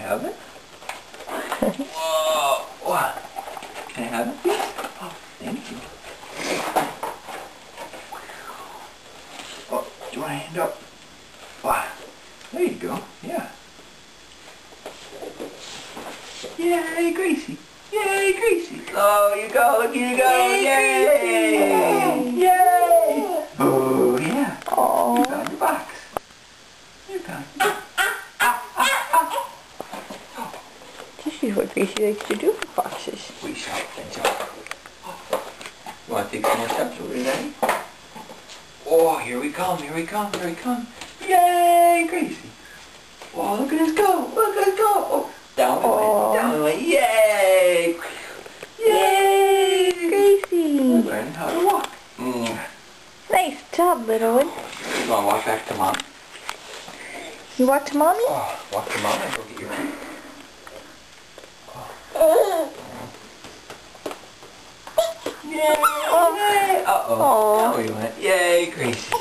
have it? Whoa! What? Can I have it, please? Oh, thank you. Oh, do you want to hand up? Wow. There you go. Yeah. Yay, Gracie. Yay, Gracie. Oh, you go. Look, you go. Yay. Yay. Oh, yeah. Oh. You found your box. You found it. This is what Gracie likes to do for foxes. We shall and jump. You want to take some more steps over to Daddy? Oh, here we come, here we come, here we come. Yay, Gracie. Oh, look at us go, look at us go. Oh, down we went, down we went. Yay. Yay. Gracie. We're learning how to walk. Nice job, little one. You want to walk back to Mom? You walk to Mommy? Oh, walk to Mom and go get your food. Yay! Uh-oh. Now we went. Yay, Gracie.